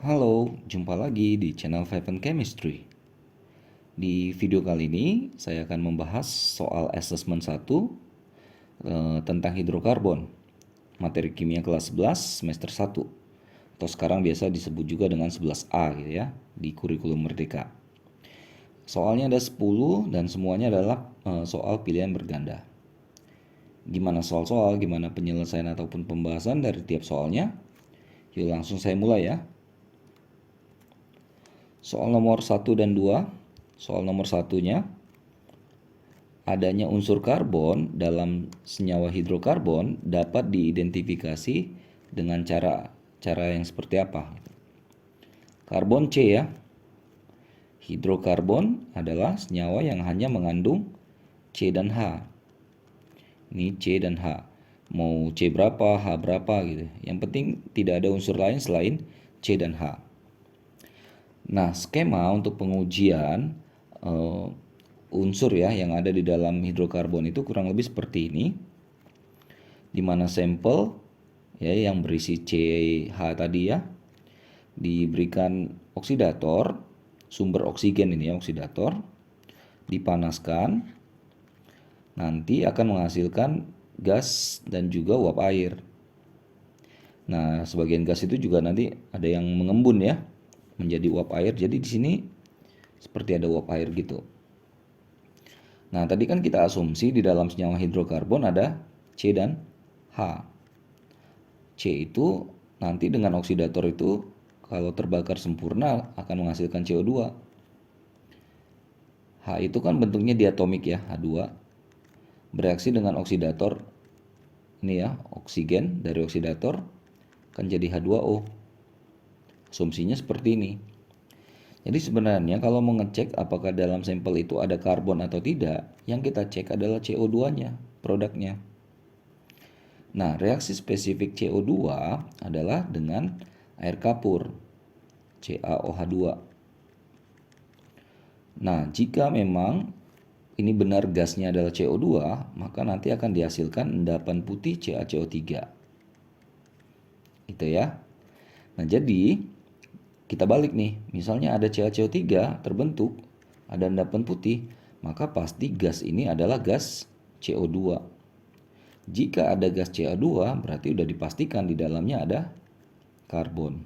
Halo, jumpa lagi di channel Five and Chemistry. Di video kali ini saya akan membahas soal assessment 1 tentang hidrokarbon, materi kimia kelas 11 semester 1 atau sekarang biasa disebut juga dengan 11A gitu ya, di kurikulum Merdeka. Soalnya ada 10 dan semuanya adalah soal pilihan berganda. Gimana soal-soal, gimana penyelesaian ataupun pembahasan dari tiap soalnya? Yuk langsung saya mulai ya. Soal nomor 1 dan 2. Soal nomor satunya, adanya unsur karbon dalam senyawa hidrokarbon dapat diidentifikasi dengan cara yang seperti apa? Karbon C ya. Hidrokarbon adalah senyawa yang hanya mengandung C dan H. Ini C dan H. Mau C berapa, H berapa gitu. Yang penting tidak ada unsur lain selain C dan H. Nah, skema untuk pengujian unsur ya yang ada di dalam hidrokarbon itu kurang lebih seperti ini, di mana sampel ya yang berisi CH tadi ya diberikan oksidator, sumber oksigen ini ya, oksidator dipanaskan, nanti akan menghasilkan gas dan juga uap air. Nah, sebagian gas itu juga nanti ada yang mengembun ya menjadi uap air. Jadi di sini seperti ada uap air gitu. Nah, tadi kan kita asumsi di dalam senyawa hidrokarbon ada C dan H. C itu nanti dengan oksidator itu kalau terbakar sempurna akan menghasilkan CO2. H itu kan bentuknya diatomik ya, H2. Bereaksi dengan oksidator ini ya, oksigen dari oksidator kan jadi H2O. Asumsinya seperti ini. Jadi sebenarnya kalau mengecek apakah dalam sampel itu ada karbon atau tidak, yang kita cek adalah CO2-nya, produknya. Nah, reaksi spesifik CO2 adalah dengan air kapur, CaOH2. Nah, jika memang ini benar gasnya adalah CO2, maka nanti akan dihasilkan endapan putih CaCO3. Itu ya. Nah, jadi kita balik nih, misalnya ada CaCO3 terbentuk, ada endapan putih, maka pasti gas ini adalah gas CO2. Jika ada gas CO2, berarti sudah dipastikan di dalamnya ada karbon.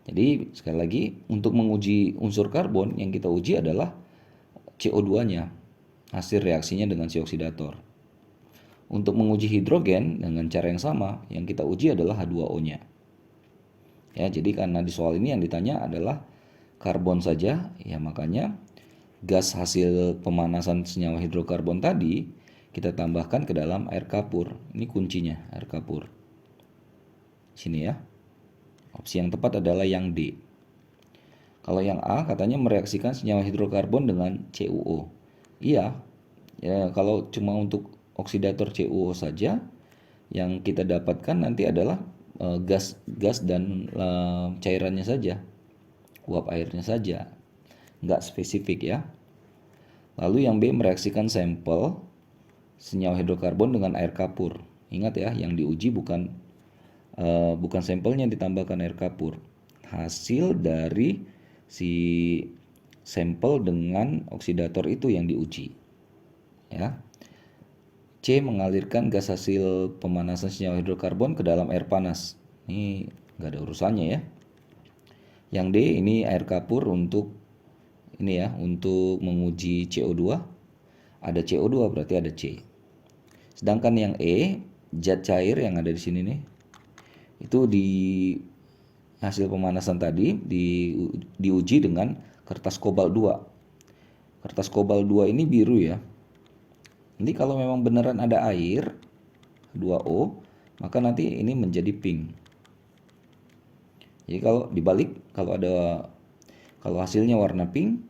Jadi sekali lagi, untuk menguji unsur karbon yang kita uji adalah CO2-nya, hasil reaksinya dengan si oksidator. Untuk menguji hidrogen dengan cara yang sama, yang kita uji adalah H2O-nya. Ya, jadi karena di soal ini yang ditanya adalah karbon saja, ya makanya gas hasil pemanasan senyawa hidrokarbon tadi kita tambahkan ke dalam air kapur. Ini kuncinya, air kapur. Sini ya. Opsi yang tepat adalah yang D. Kalau yang A katanya mereaksikan senyawa hidrokarbon dengan CuO. Iya. Ya, kalau cuma untuk oksidator CuO saja, yang kita dapatkan nanti adalah gas dan cairannya saja, uap airnya saja, nggak spesifik ya. Lalu yang B mereaksikan sampel senyawa hidrokarbon dengan air kapur. Ingat ya, yang diuji bukan sampelnya ditambahkan air kapur, hasil dari si sampel dengan oksidator itu yang diuji ya. C mengalirkan gas hasil pemanasan senyawa hidrokarbon ke dalam air panas. Ini nggak ada urusannya ya. Yang D ini air kapur untuk ini ya, untuk menguji CO2. Ada CO2 berarti ada C. Sedangkan yang E, zat cair yang ada di sini nih, itu di hasil pemanasan tadi diuji dengan kertas kobalt 2. Kertas kobalt 2 ini biru ya. Nanti kalau memang beneran ada air 2O, maka nanti ini menjadi pink. Jadi kalau dibalik, kalau hasilnya warna pink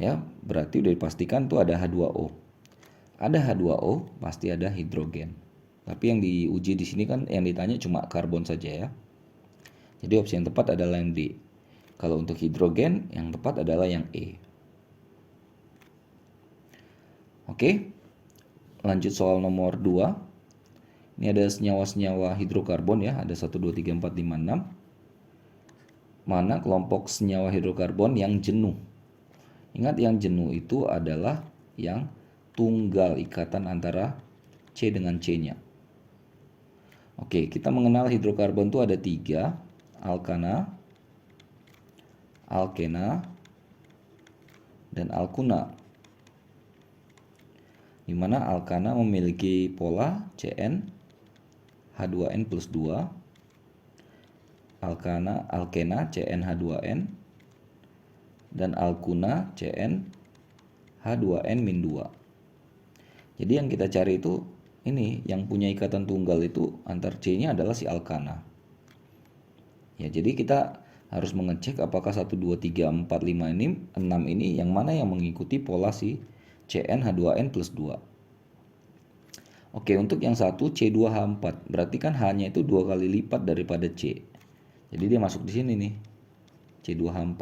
ya, berarti udah dipastikan tuh ada H2O. Ada H2O, pasti ada hidrogen. Tapi yang diuji di sini kan yang ditanya cuma karbon saja ya. Jadi opsi yang tepat adalah yang D. Kalau untuk hidrogen, yang tepat adalah yang E. Oke. Lanjut soal nomor 2. Ini ada senyawa-senyawa hidrokarbon ya, ada 1, 2, 3, 4, 5, 6. mana kelompok senyawa hidrokarbon yang jenuh. Ingat, yang jenuh itu adalah yang tunggal ikatan antara C dengan C-nya. Oke, kita mengenal hidrokarbon itu ada 3, alkana, alkena, dan alkuna. Di mana alkana memiliki pola Cn H2n plus 2, alkena Cn H2n, dan alkuna Cn H2n min 2. Jadi yang kita cari itu ini, yang punya ikatan tunggal itu antar C-nya adalah si alkana. Ya, jadi kita harus mengecek apakah 1, 2, 3, 4, 5 ini, 6 ini yang mana yang mengikuti pola si CnH2n plus 2. Oke, untuk yang satu C2H4, berarti kan H-nya itu 2 kali lipat daripada C. Jadi dia masuk di sini nih, C2H4.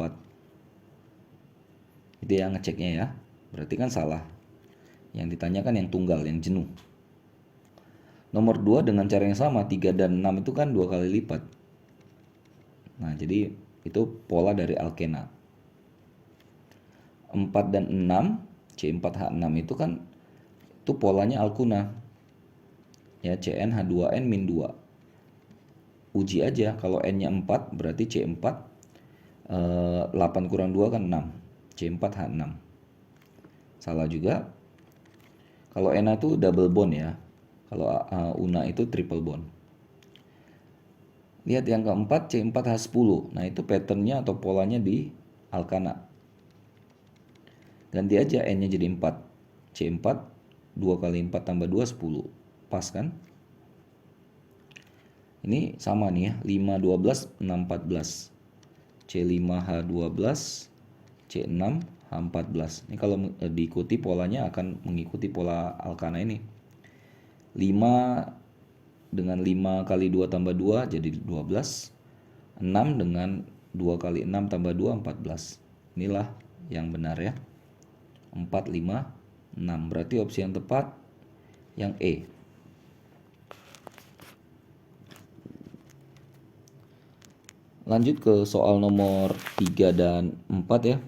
Itu yang ngeceknya ya. Berarti kan salah. Yang ditanyakan yang tunggal, yang jenuh. Nomor 2 dengan cara yang sama, 3 dan 6 itu kan 2 kali lipat. Nah, jadi itu pola dari alkena. 4 dan 6, C4H6 itu kan itu polanya alkuna. Ya, CnH2n min 2. Uji aja, kalau N-nya 4 berarti C4 8 kurang 2 kan 6, C4H6. Salah juga. Kalau Na itu double bond ya. Kalau Una itu triple bond. Lihat yang keempat C4H10. Nah, itu patternnya atau polanya di alkana. Ganti aja N-nya jadi 4. C4 2 kali 4 tambah 2 10. Pas kan? Ini sama nih ya, 5 12 6 14. C5H12, C6H14. Ini kalau diikuti polanya akan mengikuti pola alkana ini. 5 dengan 5 kali 2 tambah 2 jadi 12. 6 dengan 2 kali 6 tambah 2 14. Inilah yang benar ya. 4, 5, 6. Berarti opsi yang tepat yang E. Lanjut ke soal nomor 3 dan 4 ya.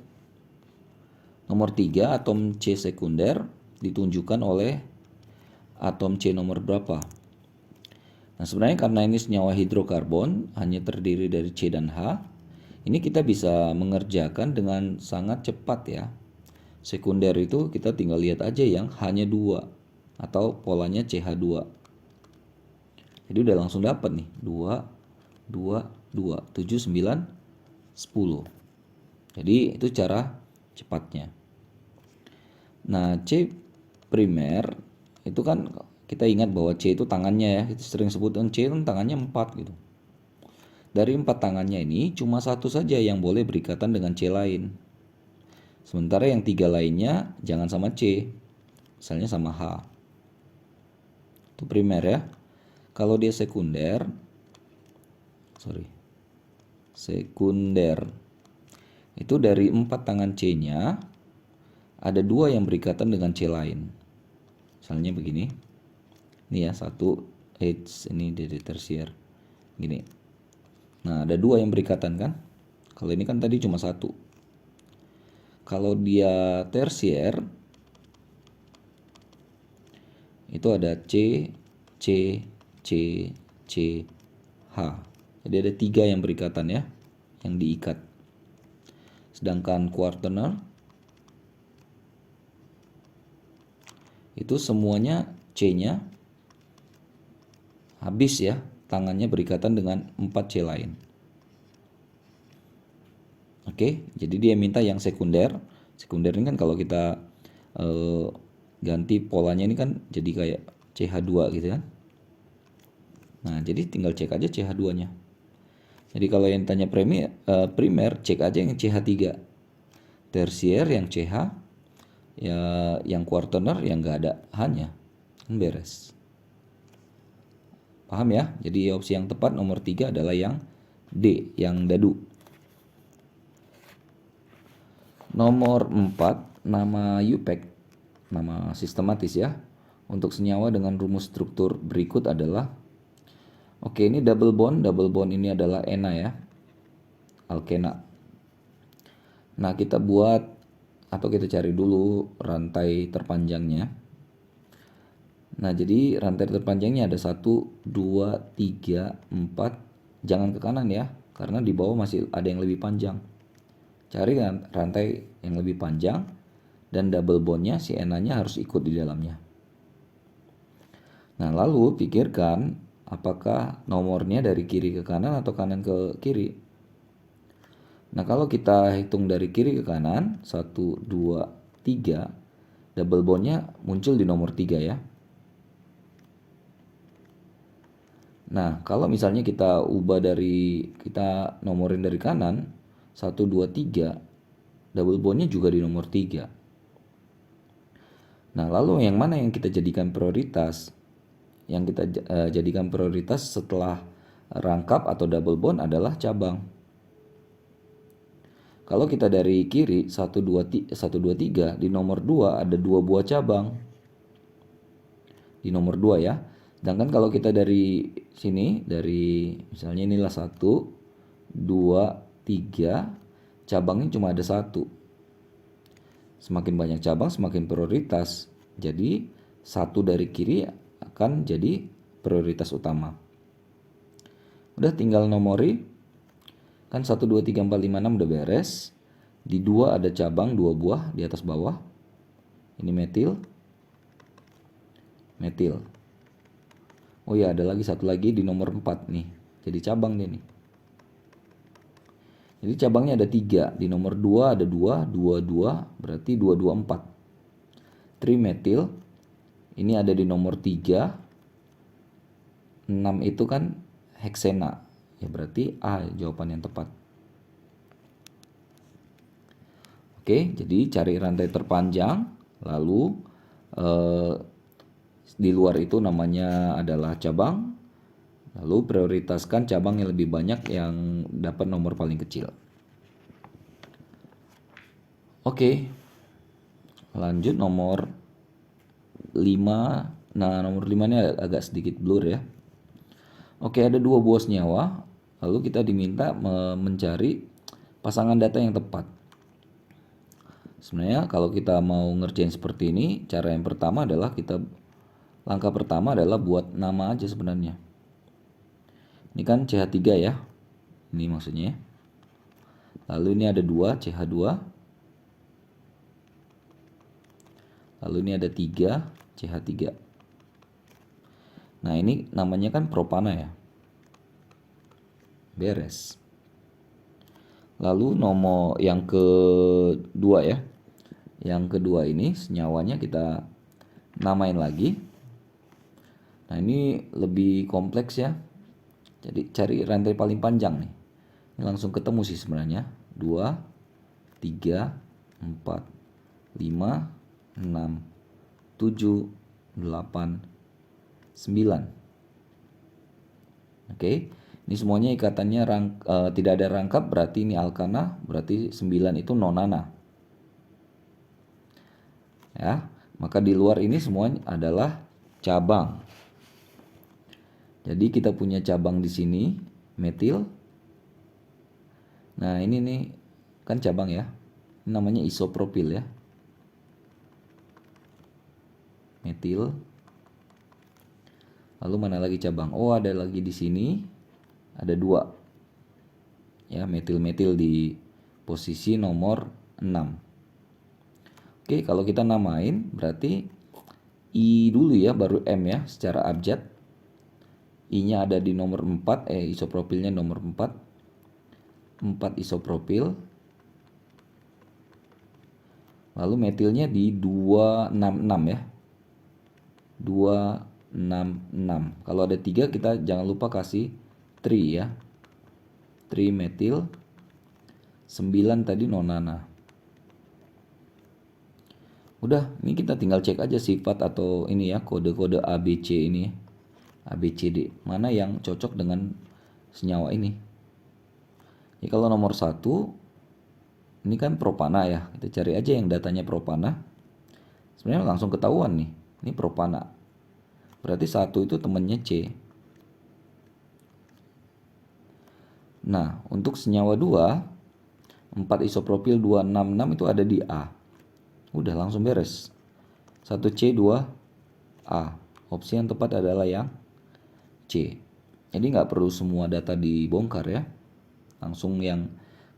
Nomor 3, atom C sekunder ditunjukkan oleh atom C nomor berapa? Nah, sebenarnya karena ini senyawa hidrokarbon hanya terdiri dari C dan H, ini kita bisa mengerjakan dengan sangat cepat ya. Sekunder itu kita tinggal lihat aja yang H-nya 2 atau polanya CH2. Jadi udah langsung dapat nih, 2 2 2 7 9 10. Jadi itu cara cepatnya. Nah, C primer itu kan kita ingat bahwa C itu tangannya ya, itu sering sebutan C itu tangannya 4 gitu. Dari 4 tangannya ini cuma satu saja yang boleh berikatan dengan C lain. Sementara yang 3 lainnya jangan sama C, misalnya sama H. Itu primer ya. Kalau dia sekunder, itu dari 4 tangan C-nya ada 2 yang berikatan dengan C lain. Misalnya begini. Ini ya, 1 H ini dari tersier. Gini. Nah, ada 2 yang berikatan kan? Kalau ini kan tadi cuma 1. Kalau dia tersier itu ada C, C, C, C, H. Jadi ada 3 yang berikatan ya, yang diikat. Sedangkan quaterner itu semuanya C-nya habis ya, tangannya berikatan dengan 4 C lain. Oke, jadi dia minta yang sekunder. Sekunder ini kan kalau kita ganti polanya ini kan jadi kayak CH2 gitu kan. Nah, jadi tinggal cek aja CH2-nya. Jadi kalau yang tanya primer, cek aja yang CH3. Tersier yang CH, ya yang quaterner yang enggak ada H-nya. Kan beres. Paham ya? Jadi opsi yang tepat nomor 3 adalah yang D, yang dadu. Nomor 4, nama UPEC, nama sistematis ya. Untuk senyawa dengan rumus struktur berikut adalah, oke, ini double bond ini adalah Na ya. alkena. Nah, kita buat atau kita cari dulu rantai terpanjangnya. Nah, jadi rantai terpanjangnya ada 1, 2, 3, 4. Jangan ke kanan ya, karena di bawah masih ada yang lebih panjang. Cari rantai yang lebih panjang dan double bondnya si Na-nya harus ikut di dalamnya. Nah, lalu pikirkan apakah nomornya dari kiri ke kanan atau kanan ke kiri. Nah, kalau kita hitung dari kiri ke kanan, 1, 2, 3, double bondnya muncul di nomor 3 ya. Nah, kalau misalnya kita kita nomorin dari kanan, 1, 2, 3, double bondnya juga di nomor 3. Nah, lalu yang mana yang kita jadikan prioritas? Yang kita jadikan prioritas setelah rangkap atau double bond adalah cabang. Kalau kita dari kiri 1, 2, 3, di nomor 2 ada 2 buah cabang. Di nomor 2 ya. Sedangkan kalau kita dari sini, dari misalnya inilah 1, 2, 3, cabangnya cuma ada 1. Semakin banyak cabang semakin prioritas. Jadi 1 dari kiri akan jadi prioritas utama. Udah tinggal nomori. Kan 1, 2, 3, 4, 5, 6 udah beres. Di 2 ada cabang 2 buah di atas bawah. Ini metil. Metil. Oh ya, ada lagi satu lagi di nomor 4 nih. Jadi cabang dia nih. Jadi cabangnya ada 3. Di nomor 2 ada 2, 2, 2, berarti 2, 2, 4. Trimetil. Ini ada di nomor 3. 6 itu kan heksena. Ya berarti A jawaban yang tepat. Oke, jadi cari rantai terpanjang. Lalu di luar itu namanya adalah cabang. Lalu prioritaskan cabang yang lebih banyak yang dapat nomor paling kecil. Oke, lanjut nomor 5. Nah, nomor 5 ini agak sedikit blur ya. Oke, ada 2 buah senyawa. Lalu kita diminta mencari pasangan data yang tepat. Sebenarnya kalau kita mau ngerjain seperti ini, cara yang pertama adalah langkah pertama adalah buat nama aja sebenarnya. Ini kan CH3 ya. Ini maksudnya. Lalu ini ada 2 CH2. Lalu ini ada 3 CH3. Nah, ini namanya kan propana ya. Beres. Lalu nomor yang kedua ya. Yang kedua ini senyawanya kita namain lagi. Nah, ini lebih kompleks ya. Jadi cari rantai paling panjang nih. Ini langsung ketemu sih sebenarnya. 2, 3, 4, 5, 6, 7, 8, 9. Oke. Ini semuanya ikatannya tidak ada rangkap, berarti ini alkana, berarti 9 itu nonana. Ya, maka di luar ini semuanya adalah cabang. Jadi kita punya cabang di sini, metil. Nah, ini nih kan cabang ya. Ini namanya isopropil ya. Metil. Lalu mana lagi cabang? Oh, ada lagi di sini. Ada 2. Ya, metil-metil di posisi nomor 6. Oke, kalau kita namain berarti I dulu ya, baru M ya secara abjad. I-nya ada di nomor 4, isopropilnya nomor 4. 4 isopropil. Lalu metilnya di 266 ya. 266. Kalau ada 3 kita jangan lupa kasih tri ya. Tri metil. 9 tadi nonana. Udah, ini kita tinggal cek aja sifat atau ini ya, kode-kode ABC ini. ABCD, mana yang cocok dengan senyawa ini. Ya, kalau nomor 1 ini kan propana ya. Kita cari aja yang datanya propana. Sebenarnya langsung ketahuan nih. Ini propana. Berarti 1 itu temennya C. Nah, untuk senyawa 2, 4 isopropil 266 itu ada di A. Udah langsung beres. 1C 2A. Opsi yang tepat adalah yang C. Jadi nggak perlu semua data dibongkar ya. Langsung yang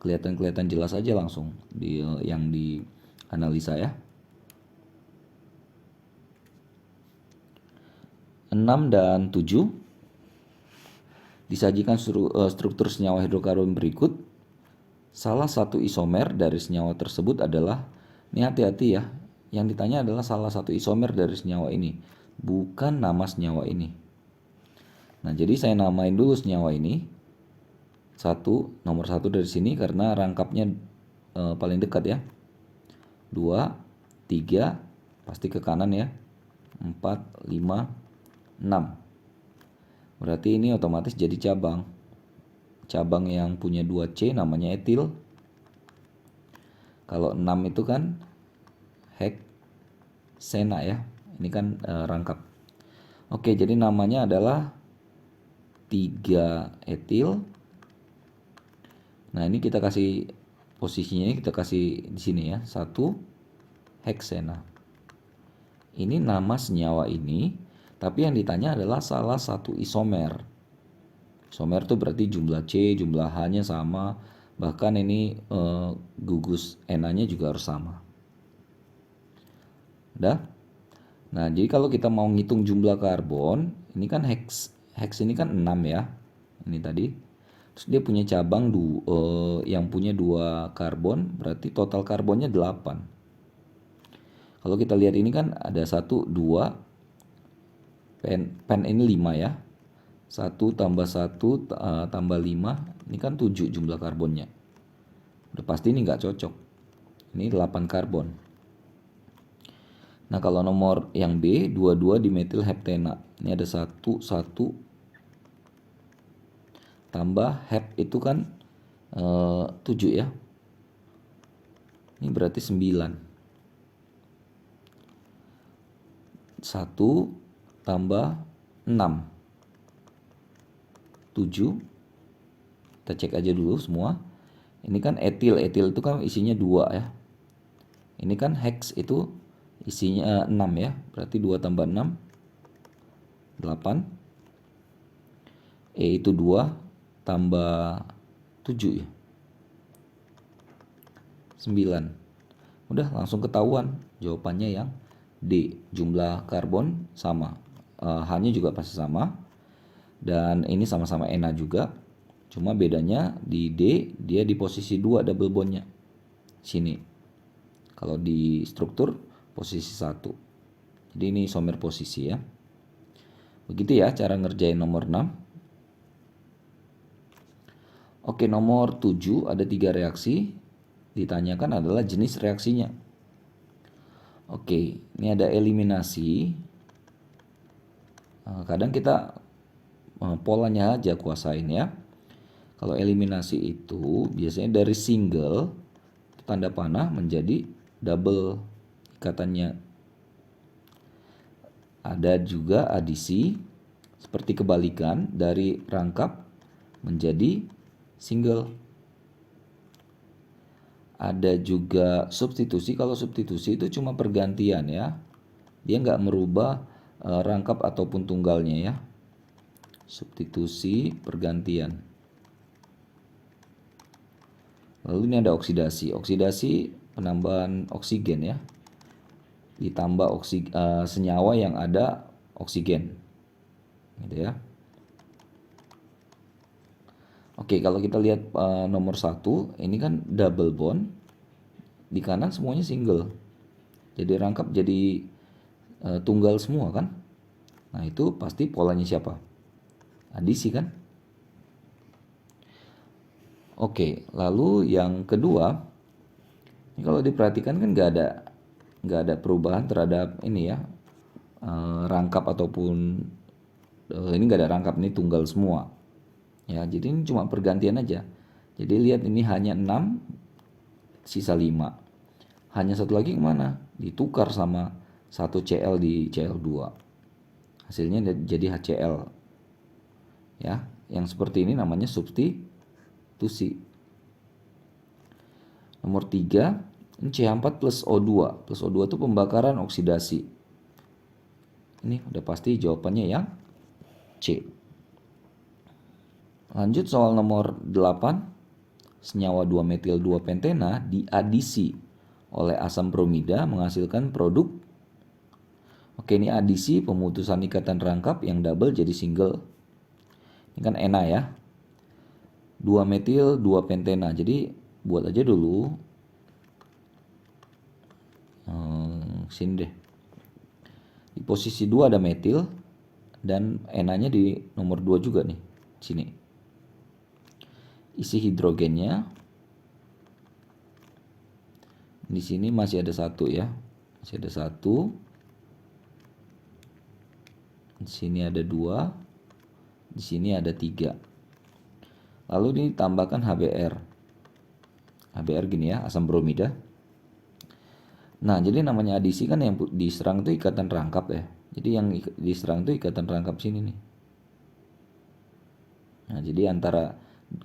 kelihatan jelas aja langsung yang dianalisa ya. 6 dan 7 disajikan struktur senyawa hidrokarbon berikut. Salah satu isomer dari senyawa tersebut adalah, ini hati-hati ya, yang ditanya adalah salah satu isomer dari senyawa ini, bukan nama senyawa ini. Nah, jadi saya namain dulu senyawa ini. Nomor 1 dari sini karena rangkapnya paling dekat ya. 2, 3, pasti ke kanan ya. 4, 5, 6. Berarti ini otomatis jadi cabang. Cabang yang punya 2C namanya etil. Kalau 6 itu kan heksena ya. Ini kan rangkap. Oke, jadi namanya adalah 3 etil. Nah, ini kita kasih posisinya, kita kasih di sini ya. 1 heksena. Ini nama senyawa ini, tapi yang ditanya adalah salah satu isomer. Isomer itu berarti jumlah C, jumlah H-nya sama, bahkan ini gugus Na-nya juga harus sama. Udah? Nah, jadi kalau kita mau ngitung jumlah karbon, ini kan heks ini kan 6 ya. Ini tadi. Terus dia punya cabang yang punya 2 karbon, berarti total karbonnya 8. Kalau kita lihat ini kan ada 1, 2, pen ini 5 ya. 1 tambah 1 tambah 5, ini kan 7 jumlah karbonnya. Udah pasti ini nggak cocok. Ini 8 karbon. Nah, kalau nomor yang B, 22 dimetil heptena. Ini ada 1 tambah hep itu kan 7 ya. Ini berarti 9. 1 tambah 6. 7. Kita cek aja dulu semua. Ini kan etil itu kan isinya 2 ya. Ini kan heks itu isinya 6 ya. Berarti 2 tambah 6 8. E itu 2 tambah 7 ya. 9. Udah langsung ketahuan jawabannya yang D. Jumlah karbon sama. H-nya juga pasti sama. Dan ini sama-sama Na juga. Cuma bedanya di D dia di posisi 2 double bondnya. Sini. Kalau di struktur posisi 1. Jadi ini isomer posisi ya. Begitu ya cara ngerjain nomor 6. Oke, nomor 7 ada 3 reaksi. Ditanyakan adalah jenis reaksinya. Oke, ini ada eliminasi. Kadang kita polanya aja kuasain ya. Kalau eliminasi itu biasanya dari single tanda panah menjadi double ikatannya. Ada juga adisi seperti kebalikan dari rangkap menjadi single. Ada juga substitusi. Kalau substitusi itu cuma pergantian ya. Dia nggak merubah rangkap ataupun tunggalnya ya. Substitusi pergantian. Lalu ini ada oksidasi. Oksidasi penambahan oksigen ya. Ditambah senyawa yang ada oksigen. Gitu ya. Oke, kalau kita lihat nomor 1, ini kan double bond. Di kanan semuanya single. Jadi rangkap jadi tunggal semua kan. Nah, itu pasti polanya siapa? Adisi kan. Oke, lalu yang kedua, ini kalau diperhatikan kan nggak ada perubahan terhadap ini ya, rangkap ataupun ini nggak ada rangkap, ini tunggal semua. Ya, jadi ini cuma pergantian aja. Jadi lihat ini hanya 6, sisa 5. Hanya satu lagi kemana? Ditukar sama 1 Cl di Cl2. Hasilnya jadi HCl. Ya, yang seperti ini namanya substitusi. substitusi. Nomor 3, ini CH4 plus O2. Plus O2 itu pembakaran oksidasi. Ini udah pasti jawabannya yang C. Lanjut soal nomor 8. Senyawa 2-metil 2-pentena diadisi oleh asam bromida menghasilkan produk. Oke, ini adisi pemutusan ikatan rangkap yang double jadi single. Ini kan enak ya. 2-metil 2-pentena. Jadi buat aja dulu. Sini deh. Di posisi 2 ada metil dan enanya di nomor 2 juga nih. Sini. Isi hidrogennya. Di sini masih ada 1 ya. Masih ada 1. Di sini ada 2. Di sini ada 3. Lalu ditambahkan HBr. HBr gini ya, asam bromida. Nah, jadi namanya adisi kan yang diserang itu ikatan rangkap ya. Jadi yang diserang itu ikatan rangkap sini nih. Nah, jadi antara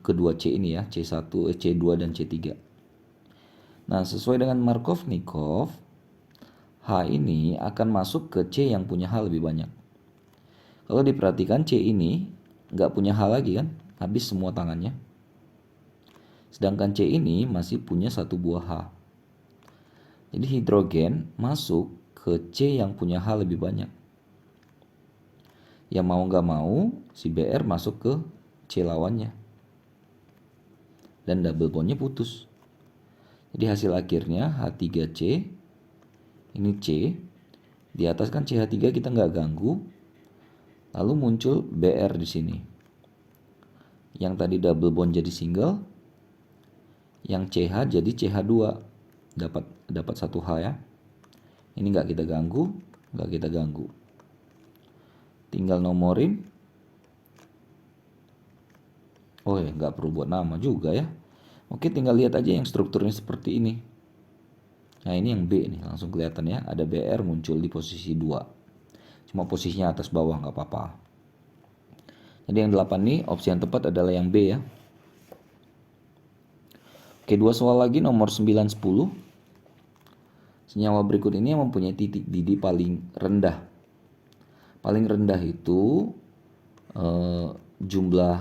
kedua C ini ya, C1, C2 dan C3. Nah, sesuai dengan Markovnikov, H ini akan masuk ke C yang punya H lebih banyak. Kalau diperhatikan C ini nggak punya H lagi kan, habis semua tangannya. Sedangkan C ini masih punya 1 buah H. Jadi hidrogen masuk ke C yang punya H lebih banyak. Ya mau nggak mau si Br masuk ke C lawannya. Dan double bondnya putus. Jadi hasil akhirnya H3C. Ini C. Di atas kan CH3 kita nggak ganggu. Lalu muncul Br di sini. Yang tadi double bond jadi single. Yang CH jadi CH2. Dapat 1 H ya. Ini nggak kita ganggu, tinggal nomorin. Oh ya, nggak perlu buat nama juga ya. Oke, tinggal lihat aja yang strukturnya seperti ini. Nah, ini yang B nih, langsung kelihatan ya. Ada Br muncul di posisi 2. Cuma posisinya atas bawah, nggak apa-apa. Jadi yang 8 nih, opsi yang tepat adalah yang B ya. Oke, 2 soal lagi nomor 9, 10. Senyawa berikut ini yang mempunyai titik didih paling rendah. Paling rendah itu jumlah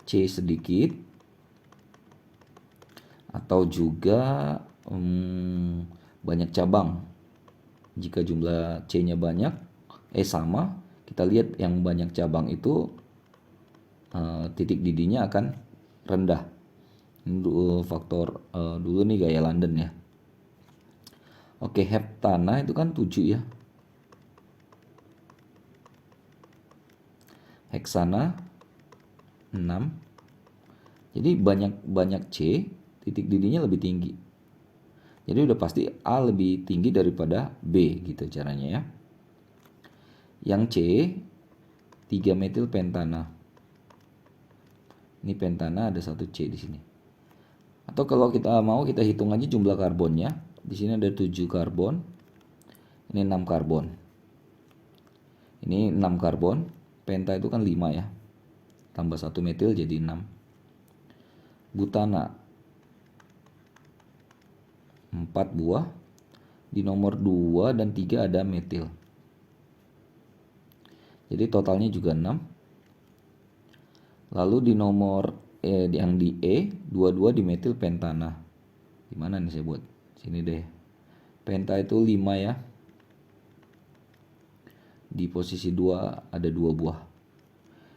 C sedikit atau juga banyak cabang. Jika jumlah C-nya banyak, sama, kita lihat yang banyak cabang itu titik didihnya akan rendah. Ini faktor dulu nih gaya London ya. Oke, heptana itu kan 7 ya. Heksana 6. Jadi banyak C, titik didihnya lebih tinggi. Jadi udah pasti A lebih tinggi daripada B gitu caranya ya. Yang C 3 metil pentana. Ini pentana ada 1 C di sini. Atau kalau kita mau kita hitung aja jumlah karbonnya. Di sini ada 7 karbon. Ini 6 karbon. Ini 6 karbon. Penta itu kan 5 ya. Tambah 1 metil jadi 6. Butana 4 buah. Di nomor 2 dan 3 ada metil. Jadi totalnya juga 6. Lalu di nomor yang di E, 22 di metil pentana. Gimana nih saya buat? Sini deh. Penta itu 5 ya. Di posisi 2 ada 2 buah.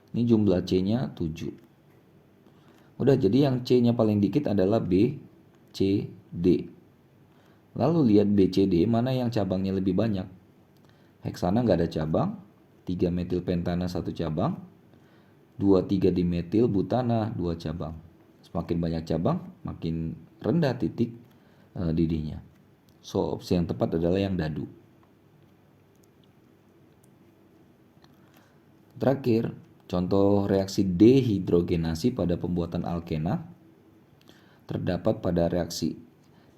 Ini jumlah C-nya 7. Udah, jadi yang C-nya paling dikit adalah B, C, D. Lalu lihat B, C, D mana yang cabangnya lebih banyak. Heksana nggak ada cabang. 3 metil pentana 1 cabang. 2, 3 dimetil butana 2 cabang. Semakin banyak cabang, makin rendah titik didihnya. So, opsi yang tepat adalah yang dadu. Terakhir, contoh reaksi dehidrogenasi pada pembuatan alkena terdapat pada reaksi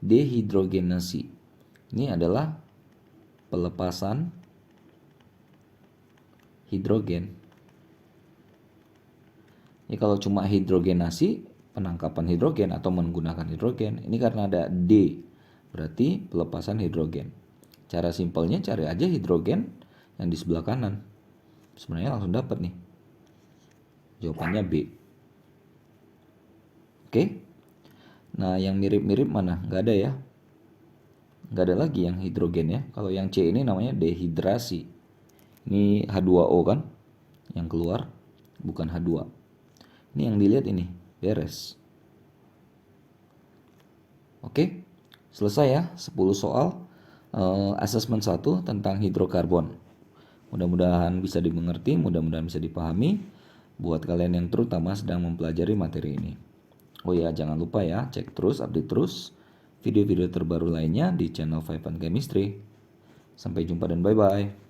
dehidrogenasi. Ini adalah pelepasan hidrogen Ya kalau cuma hidrogenasi, penangkapan hidrogen atau menggunakan hidrogen, ini karena ada D, berarti pelepasan hidrogen. Cara simpelnya cari aja hidrogen yang di sebelah kanan. Sebenarnya langsung dapat nih. Jawabannya B. Oke. Nah, yang mirip-mirip mana? Nggak ada ya. Nggak ada lagi yang hidrogen ya. Kalau yang C ini namanya dehidrasi. Ini H2O kan yang keluar, bukan H2. Ini yang dilihat ini, beres. Oke, selesai ya 10 soal asesmen 1 tentang hidrokarbon. Mudah-mudahan bisa dimengerti, mudah-mudahan bisa dipahami buat kalian yang terutama sedang mempelajari materi ini. Oh ya, jangan lupa ya, cek terus, update terus video-video terbaru lainnya di channel 5 Chemistry. Sampai jumpa dan bye-bye.